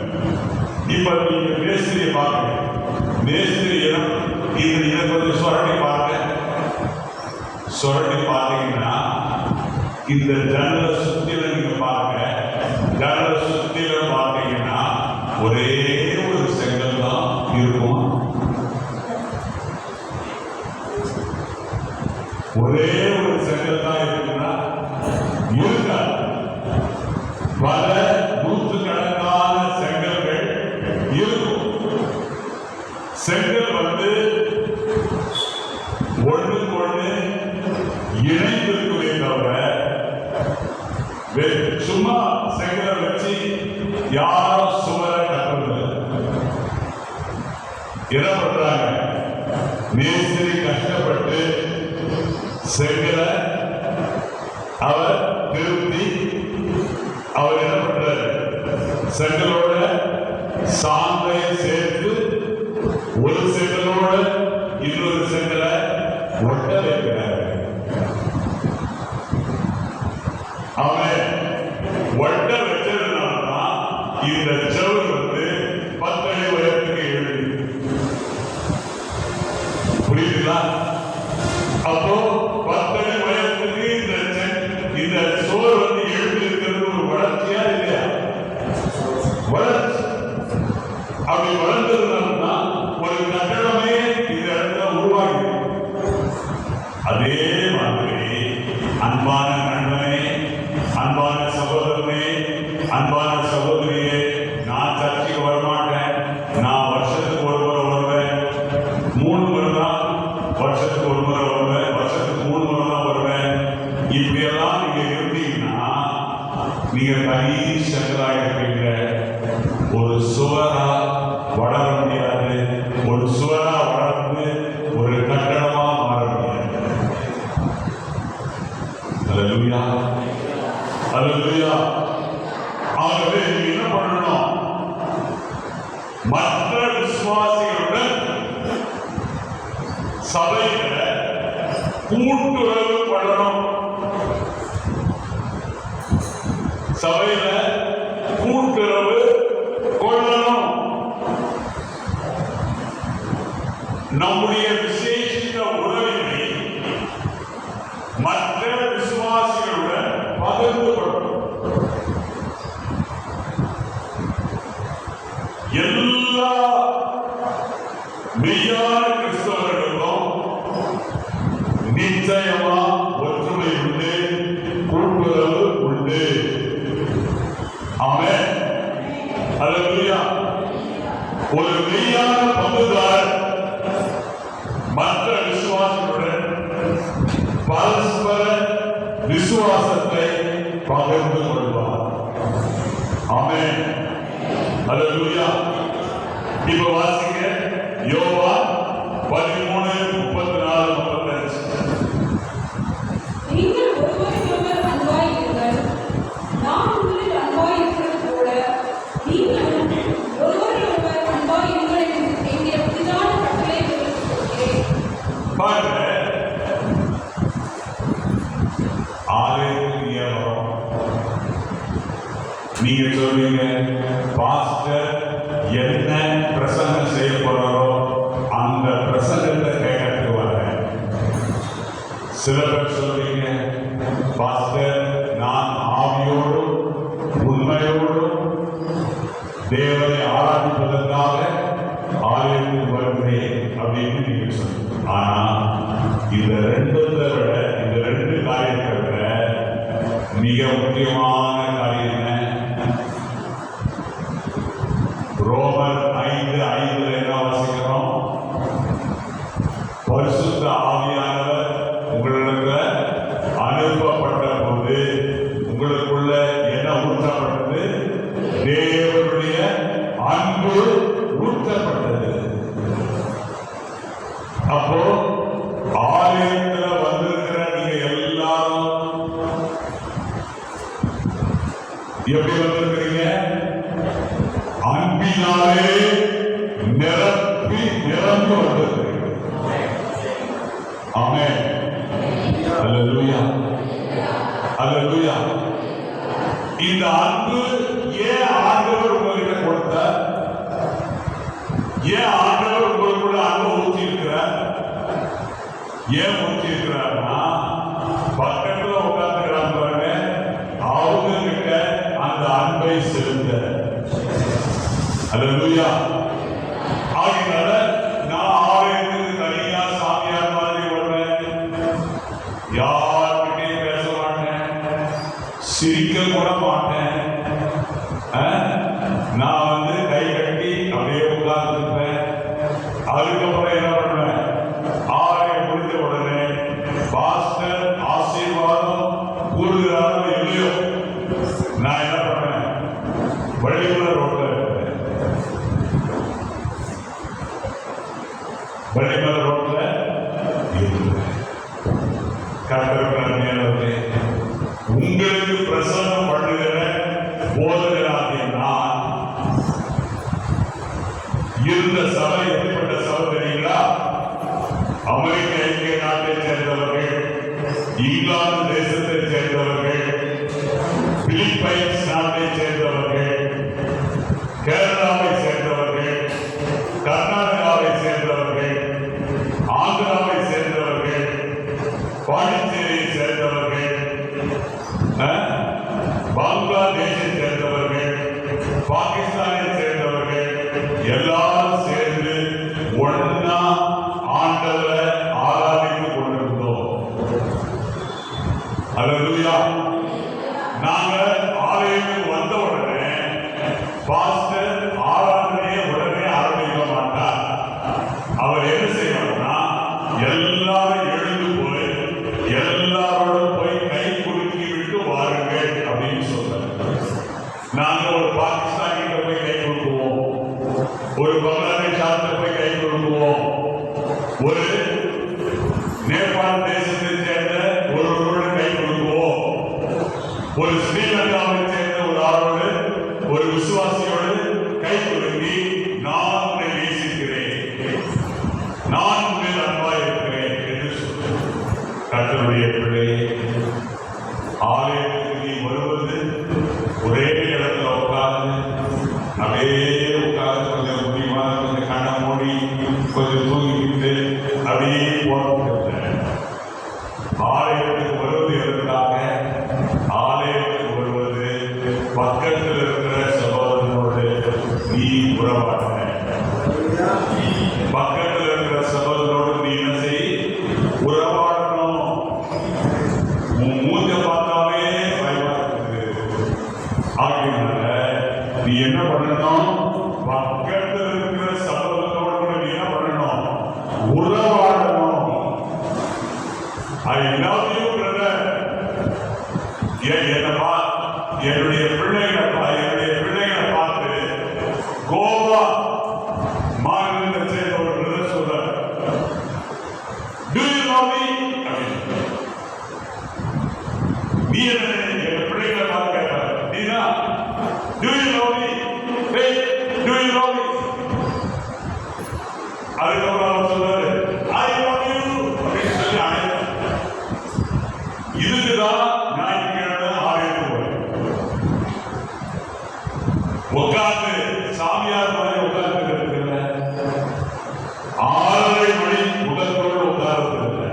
இப்ப நீங்க மேஸ்திரியை பாருங்க. மேஸ்திரி இடம் இதை கொஞ்சம் சுரண்டி பாருங்க. சுரண்டி பார்த்தீங்கன்னா இந்த ஜன்னலை சுத்தில நீங்க பாருங்க. ஜன்னலை சுத்தில பார்த்தீங்கன்னா ஒரே ஒரு செங்கல் தான் இருக்கும். ஒரே ஒரு செங்கல் தான் இருக்குன்னா இருக்காது. பல நூற்றுக்கணக்கான செங்கல்கள் இருக்கும். செங்கல் வந்து ஒன்றுக்கு ஒன்று இணைந்திருக்குமே தவிர சும்மா செங்கலை வச்சு யாரும் சுவரை கட்டுறது என்ன பண்றாங்க? மேஸ்திரி கஷ்டப்பட்டு செங்கலை அவர் திருத்தி அவர் என்ன பண்றாரு? செங்கலோட சாந்தைய சேர்த்து ஒரு செங்கலோட இன்னொரு செங்கலை ஒட்ட வைக்கிறார். அவன் ஒட்ட வச்சதுனால்தான் இந்த செவரு வந்து 10 அடி உயரத்துக்கு எழுது. புரியுதுங்களா? அப்போ 10 அடி உயரத்துக்கு இந்த சுவர் வந்து எழுதி இருக்கிறது ஒரு வளர்ச்சியா இல்லையா? வளர்ச்சி. அப்படி வளர்ந்ததுனால ஒரு கட்டடமே இந்த இடத்துல உருவாகி. அதே மாதிரி அன்பான நண்பனே, அன்பான சகோதரனே, அன்பான சகோதரியே, நான் சர்ச்சைக்கு வரமாட்டேன், நான் வருஷத்துக்கு ஒரு முறை வருவேன், 3 முறை தான் வருஷத்துக்கு ஒரு முறை வருவேன், வருஷத்துக்கு 3 முறை தான் வருவேன். இப்படியெல்லாம் நீங்க இருந்தீங்கன்னா நீங்க தனி செங்கலாக இருப்பீங்க. ஒரு சுவரா வளர முடியாது. ஒரு சுவரா வளர்ந்து ஒரு கட்டடமா மாற முடியாது. அல்லேலூயா, அல்லேலூயா. ஆகவே நீங்க என்ன பண்ணணும்? மற்ற விசுவாசிகளுடன் சபையில கூட்டுறவு பண்ணணும். சபையில கூட்டுறவு கொள்ளணும். நம்முடைய விசேஷித்த உறவினை மற்ற விசுவாசிகளுடன் பகிர்ந்து கொள்ளணும். எல்லா மெய்யான கிறிஸ்தவர்களுக்கும் நிச்சயமா ஒற்றுமை உண்டு, கூட்டுறவு உண்டு. ஆமென், அல்லேலூயா. ஒரு மெய்யான பங்குதாரர் மற்ற விசுவாசிகளுடன் பரஸ்பர விசுவாசத்தை பகிர்ந்து கொள்வார். ஆமென், அல்லேலூயா. இப்ப வாசிங்க யோவான் 13:34-35. நீங்கள் ஒருவருக்கொருவர் அன்பாய் இருங்கள். நான் உங்களில் அன்பாய் இருக்கிறது போல நீங்களும் ஒருவருக்கொருவர் அன்பாய் இருங்கள் என்கிற புதிதான கட்டளை உங்களுக்கு கொடுக்கிறேன். பாருங்க, ஆலயத்துக்கு ஏறோம். நீங்க சொல்றீங்க, பாஸ்டர் என்ன பிரசங்கம் செய்ய போறாரோ அந்த பிரசங்கத்தை கேட்கறதுக்கு வரேன். சில பேர் சொல்றீங்க, பாஸ்டர் நான் ஆவியோடும் உண்மையோடும் தேவனை ஆராதிப்பதற்காக ஆலயத்துக்கு வருகிறேன் அப்படின்னு நீங்க சொல்றீங்க. ஆனா இந்த ரெண்டு காரியத்தை விட மிக முக்கியமான காரியம் என்ன? ரோமர் 5:5 என்ன வாசிக்கிறோம்? பரிசுத்த ஆவியானவர் உங்களிடத்தில் அனுப்பப்பட்ட போது உங்களுக்குள்ள என்ன ஊற்றப்பட்டது? தேவனுடைய அன்பு ஊற்றப்பட்டது. அப்போ ஆலயத்தில் வந்திருக்கிற நீங்க எல்லாரும் எப்படி வந்திருக்கிறீங்க? அன்பினாலே நிரம்பி வந்திருக்கிறீங்க. ஆமென், அல்லேலூயா. அல்லேலூயா. இந்த அன்பு ஏன் ஆண்டவர் உங்ககிட்ட கொடுத்தார்? ஏன் ஆண்டவர் உங்களுக்குள்ள அன்பை ஊற்றி இருக்கிறார்? ஏன் ஊற்றி இருக்கிறார்னா, பக்கத்துல உட்கார்ந்துக்கிறாங்க பாருங்க, அவங்க கிட்ட அந்த அன்பை செலுத்த. அல்லேலூயா. ஆகினால நான் ஆலயத்துக்கு தனியா சாமியார் மாதிரி வருவேன், யார்கிட்டையும் பேச மாட்டேன், சிரிக்க கூட மாட்டேன். நான் கை கட்டி அப்படியே உட்கார்ந்துருப்பேன். அதுக்கப்புறம் என்ன பண்ணுவேன்? ஆலயம் முடிஞ்ச உடனே பாஸ்டர் ஆசீர்வாதம் கூறுகிறாரோ இல்லையோ, நான் என்ன பண்ணுவேன்? வள்ளிமலை ரோட்ல இருப்பேன். வள்ளிமலை ரோட்ல இருப்பேன். கர்த்தருடைய உங்களுக்கு பிரசன்னம் பண்ணுகிற போதகராகிய நான் இருந்த சபை எப்படிப்பட்ட சபை தெரியுங்களா? அமெரிக்க ஐக்கிய நாட்டை சேர்ந்தவர்கள், இங்கிலாந்து தேசத்தை சேர்ந்தவர்கள், பிலிப்பைன்ஸ் நாட்டை சேர்ந்தவர்கள், கேரளாவை சேர்ந்தவர்கள், கர்நாடகாவை சேர்ந்தவர்கள், ஆந்திராவை சேர்ந்தவர்கள், பாண்டிச்சேரியை சேர்ந்தவர்கள், பங்களாதேஷை சேர்ந்தவர்கள், பாகிஸ்தானை சேர்ந்தவர்கள், எல்லாரும் சேர்ந்து ஒன்னா ஆண்டவரை ஆராதித்துக் கொண்டிருந்தோம். அல்லேலூயா. நாங்க ஆலயத்துக்கு வந்த உடனே பாஸ்டர் ஆராதனையை உடனே ஆரம்பிக்க மாட்டார். அவர் என்ன செய்வார்னா, எல்லாரும் எழுந்து போய் எல்லாரோடும் போய் கை குலுக்கி விட்டு வாருங்கள் அப்படின்னு சொல்றாரு. நாங்க ஒரு பாகிஸ்தானிட்ட போய் கை கொடுக்குவோம், ஒரு பங்களாதேஷாட்ட போய் கை கொடுக்குவோம், ஒரு நேபாள் தேசத்தை சேர்ந்த ஒருவரோடு கை கொடுக்குவோம், ஒரு ஸ்ரீலங்காவை சேர்ந்த ஒரு ஆளோடு ஒரு விசுவாசியோடு கை குலுக்கி, நான் உன்னை நேசிக்கிறேன், நான் உன்னில் அன்பாய் இருக்கிறேன் என்று சொல்லு. கர்த்தருடைய பிள்ளையே, ஆலயத்துக்கு நீ வருவது ஒரே இடத்துல உட்கார்ந்து அப்படியே உட்கார்ந்து கொஞ்சம் முடியுமா, கொஞ்சம் கண்ணை மூடி கொஞ்சம் தூங்கிட்டு அப்படியே போறது. ஆலயத்துக்கு வருவது எதற்காக? ஆலயத்துக்கு வருவது பக்கத்தில் இருக்கிற சகோதரனோடு நீ உறவாட. பக்கத்தில் இருக்கிற சகோதரனோடு நீ என்ன செய்? உறவாடணும். உன் மூஞ்ச பார்த்தாலே பயமா இருக்குது. ஆகியனால நீ என்ன பண்ணணும்? பக்கத்தில் இருக்கிற சகோதரனோடு கூட நீ என்ன பண்ணணும்? உறவாடணும். I love you brother. என்னப்பா, என்னுடைய பிள்ளைகளை பார்த்து கோவா மாநிலத்தை சேர்ந்த ஒரு பிரதர் சொல்றார், Do you love me? நீ என்ன என் பிள்ளைகளை பார்த்து கேட்பாரு, நீனா Do you love me? Hey, do you love me? அதுக்கப்புறம் அவர் சொல்றாரு, I love you அப்படின்னு சொல்லி அழைத்தார். இதுக்குதான் ஞாயிற்றுக்கிழமை ஆலயத்துக்கு போறேன். உட்கார்ந்து சாமியார் மாதிரி உட்கார்ந்து இருக்கிற 6:30 மணி முதற்கொண்டு உட்கார்ந்து.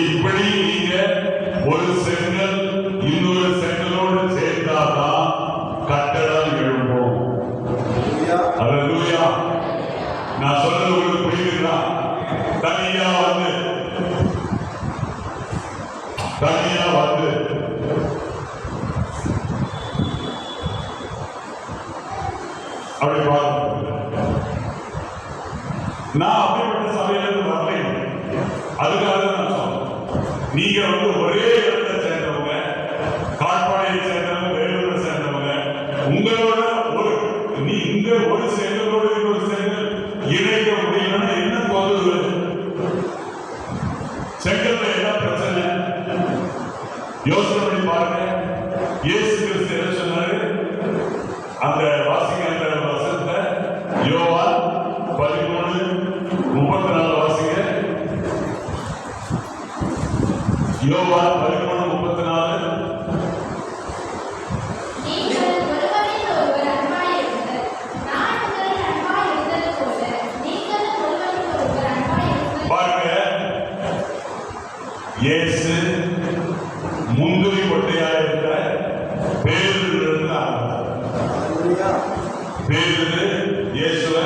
இப்படி நீங்க ஒரு செங்கல் இன்னொரு செங்கலோடு சேர்ந்தாதான் கட்டடம் எழும்போம். அல்லேலூயா. நான் சொல்றது உங்களுக்கு புரியுதுங்களா? தனியா வந்து அப்படி பார்க்க நான் அப்படிப்பட்ட சபையிலிருந்து வரலை. அதுக்காக நான் சொல்றேன், நீங்க ஒரே இடத்தை சேர்ந்தவங்க, காட்பாடியை சேர்ந்தவங்க, வேலூரை சேர்ந்தவங்க, உங்களோட இங்க ஒரு செங்கலோடு இன்னொரு செங்கல் இணைக்க முடியலன்னா என்ன போகுது? செங்கல்ல என்ன பிரச்சனை? யோசனை பண்ணி பாருங்க. இயேசு கிறிஸ்து என்ன சொன்னாரு? அந்த வாசிங்க அந்த வசனத்தை யோவான் 13:34 வாசிங்க. யோவான் 13:34 முந்திரி கொட்டையா இருக்கிற பேரிலிருந்து பேரு இயேசுவை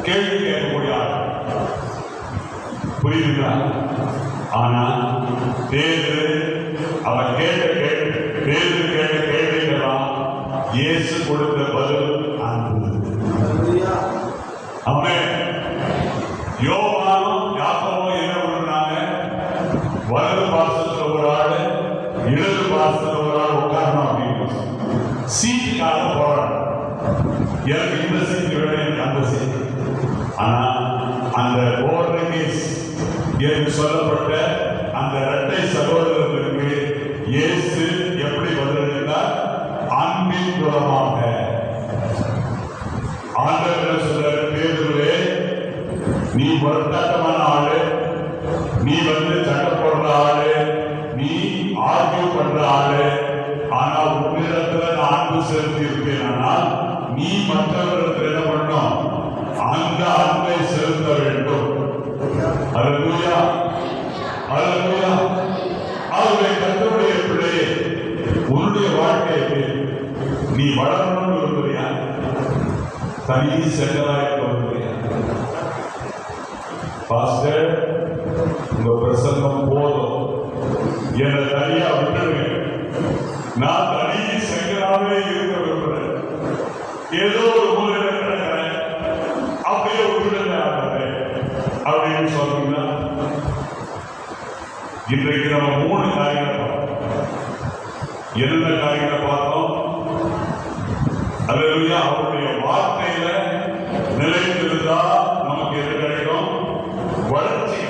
கேள்வி கேட்கக்கூடிய ஆள். புரியுதுங்களா? ஆனா பேரு அவன் கேட்ட கேள்விகளாம் இயேசு கொடுத்த பதில் அன்பு. ஆமென். யோவானும் யாக்கோபும் என்ன பண்ணாங்க? வலது பாசத்துல ஒரு ஆளு, இடது பாசத்துல ஒரு ஆள் உட்காரணும் அப்படின்னு சீட்டுக்காக போறாங்க. எனக்கு இந்த சீட்டு வேணும், எனக்கு அந்த சீட்டு. ஆனா அந்த போர்னகேஸ் என்று சொல்லப்பட்ட அந்த இரட்டை சகோதரர்களுக்கு இயேசு எப்படி பதிலளித்தார்? அன்பின் மூலமாக. ஆண்டவர் சொல்றாரு, பேதுருவே, நீ முரட்டாட்டமான ஆளு, நீ சண்டை போடுற ஆளு, நீ ஆர்கியூ பண்ற ஆளு. ஆனா உன்னிடத்துல நான் அன்பு செலுத்தி இருக்கேன். ஆனால் நீ மற்றவர்களுக்கு என்ன பண்ணணும்? அந்த அன்பை செலுத்த வேண்டும். அல்லேலூயா, அல்லேலூயா. அவருடைய கர்த்தருடைய பிள்ளையே, உன்னுடைய வாழ்க்கையை நீ வளரணும்னு விரும்புறியா? தனி செங்கலாக விரும்புறியா? பாஸ்டர், உங்க பிரசங்கம் போதும், என்னை தனியா விட்டுருங்க, நான் தனி செங்கலாகவே இருக்க விரும்புறேன். ஏதோ ஒரு மூலையில கிடக்கிறேன், அப்படியே விட்டுருங்க அப்படின்னு சொன்னீங்கன்னா, இன்றைக்கு நம்ம 3 காரியங்களை பார்த்தோம். என்ன காரியங்களை பார்த்தோம்? அல்லேலூயா. அவருடைய வார்த்தையில நிலைத்திருந்தா நமக்கு எது கிடைக்கும்? வளர்ச்சி.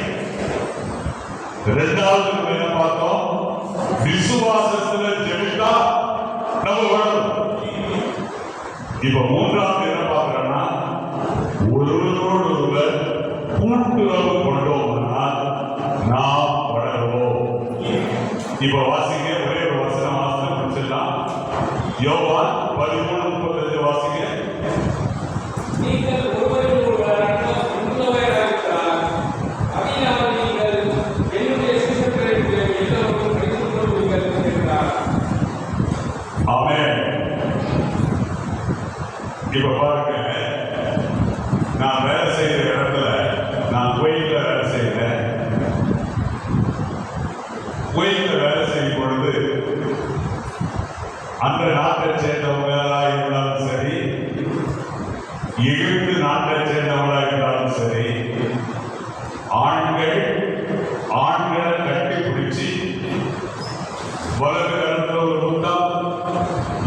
2வது என்ன பார்த்தோம்? விசுவாசத்துல ஜெபித்தா நம்ம வளரும். இப்ப 3வது என்ன பார்க்கிறோம்னா, ஒருவரோடு ஒருவர் கூட்டுறவு கொண்டோம்னா நாம் வளருவோம். இப்ப வாசிங்க, ஒரே ஒரு வசனம் வாசனம் முடிச்சிடலாம். யோவான் 13:35 வாசிங்க. நீங்கள் ஒருவரில் ஒருவர் உள்ளவராயிருந்தால் அதனால் நீங்கள் என்னுடைய சீஷர்கள் என்று எல்லோரும் அறிந்து கொள்வீர்கள் என்றார். ஆமென். இப்ப பாருங்க, நான் வேலை செய்யற இடத்துல, நான் குவைட்ல வேலை செய்யறேன். குவைட்ல வேலை செய்யும் பொழுது அந்த நாட்டை சேர்ந்தவங்களா இருந்தாலும் சரி, எகிப்து நாட்டை சேர்ந்தவங்களா இருந்தாலும் சரி, ஆண்களை கட்டி பிடிச்சி வலது கருத்துல ஒரு முத்தம்,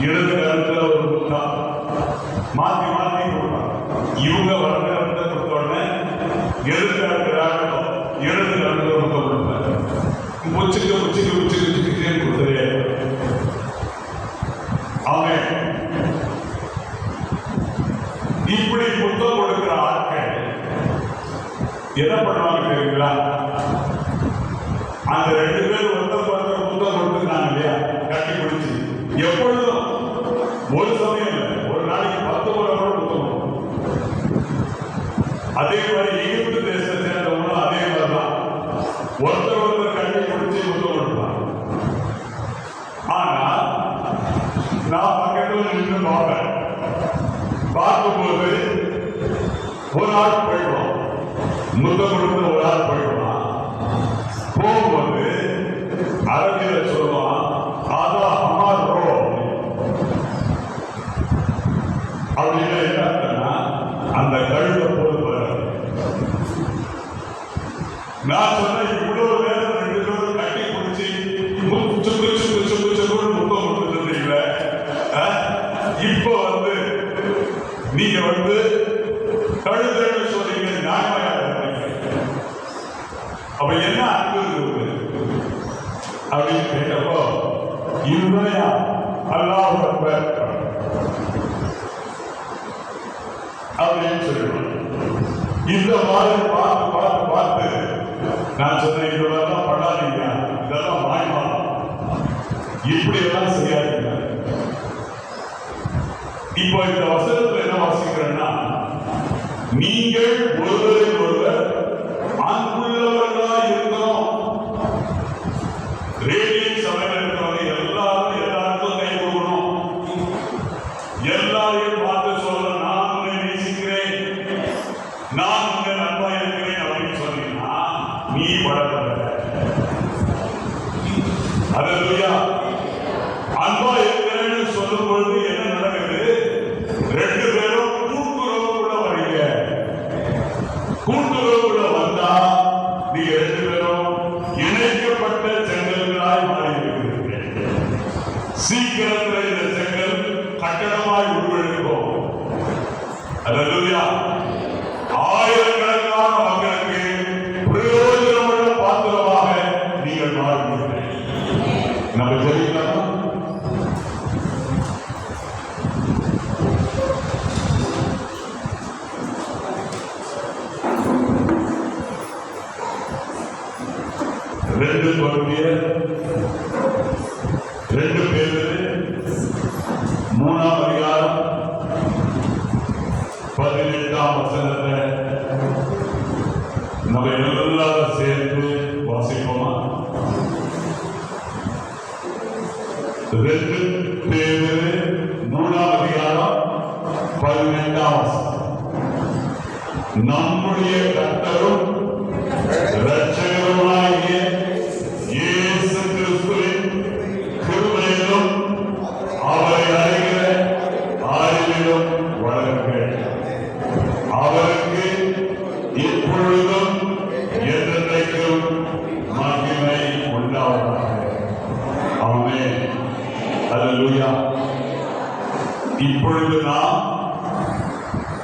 இடது கருத்துல ஒரு முத்தம் மாத்தி மாத்தி கொடுப்பாங்க. இவங்க வலது கருத்தை கொடுத்த உடனே இடது கருத்து இடது கருத்துல முத்தம் கொடுப்பாங்க. முச்சுக்கு கொடுத்ததே. அவன் இப்படி முத்தம் கொடுக்கிற ஆட்கள் என்ன பண்ணுவாங்க தெரியுங்களா? அந்த 2 பேர் ஒருத்தர் முத்தம் கொடுத்துருக்காங்க இல்லையா, கட்டி பிடிச்சு. எப்பொழுதும் ஒரு சமயம் இல்லை, ஒரு நாளைக்கு 10 முறை கூட முத்தம் கொடுக்கும். அதே மாதிரி எகிப்து தேசத்தை சேர்ந்தவங்களும் அதே மாதிரிதான் ஒருத்தர் கட்டி பிடிச்சு முத்தம் கொடுப்பாங்க. ஆனா நான் பக்கத்தில் நின்று பார்க்கும்போது ஒரு ஆள் போயிடுவோம், முத்தம் கொடுத்து ஒரு ஆள் போயிடுவான். போகும்போது அரபியில சொல்லுவான், அதா ஹமார் ரோ அப்படின்னு. என்னன்னா அந்த கழுத போது நான் சொன்ன இவ்வளவு நேரம் 2 பேரும் கட்டி பிடிச்சி சுக்கு முத்தம் கொடுத்துருந்தீங்களே, இப்போ நீங்க கழுதைன்னு சொன்னீங்க, நியாயமாக அப்ப என்ன அன்பு அப்படின்னு கேட்டப்போ, இதுதான் அல்லாஹ் அக்பர் அப்படின்னு சொல்லுவாங்க. இந்த மாதிரி பார்த்து நான் சொன்னேன், இதெல்லாம் பண்ணாதீங்க, இதெல்லாம் மாய்மானம், இப்படி எல்லாம் செய்யாதீங்க. இப்போ இந்த வசனத்துல என்ன வாசிக்கிறேன்னா, நீங்கள் ஒருவரை ஒருவர் அன்புள்ளவர்களா இருக்கணும். ரேடியன் சபை சபையில் இருக்கிறவங்க எல்லாரும் எல்லாருக்கும் கை கொடுக்கணும். எல்லாரையும் பார்த்து சொல்றேன், நான் உன்னை நேசிக்கிறேன், நான் உன்னை நண்பா இருக்கிறேன் அப்படின்னு சொன்னீங்கன்னா நீ பழக்கப்பட. அல்லேலூயா. அன்பா இருக்கிறேன்னு சொல்லும் பொழுது என்ன நடக்குது? ரெண்டு பேரும் கூட்டுறவுக்குள்ள வரீங்க. கூட்டுறவுக்குள்ள வந்தா நீங்க ரெண்டு பேரும் இணைக்கப்பட்ட செங்கல்களாய் மாறி இருக்கிறீர்கள். சீக்கிரத்தில் இந்த செங்கல் கட்டடமாய் உருவெடுக்கும். அல்லேலூயா. ஆயிரக்கணக்கான மக்களுக்கு பிரயோஜனமுள்ள பாத்திரமாக நீங்கள் மாறுவீர்கள். நம்ம ஜெபிக்கலாமா? ரெண்டு கொரிந்தியர் 2 பேதுரு 3ஆம் அதிகாரம் 18ஆம் வசனத்தை நம்ம எல்லாரும் சேர்ந்து வாசிப்போமா? 2 பேதுரு 3ஆம் அதிகாரம் 18ஆம் வசனம். நம்முடைய கர்த்தரும் இரட்சகருமாகிய இயேசு கிறிஸ்துவின் கிருபையிலும் அவரை அறிகிற அறிவிலும் வளருங்கள். அவருக்கு இப்பொழுதும் என்றென்றைக்கும் மகிமை உண்டாவதாக. ஆமென். அல்லேலூயா. இப்பொழுது நாம்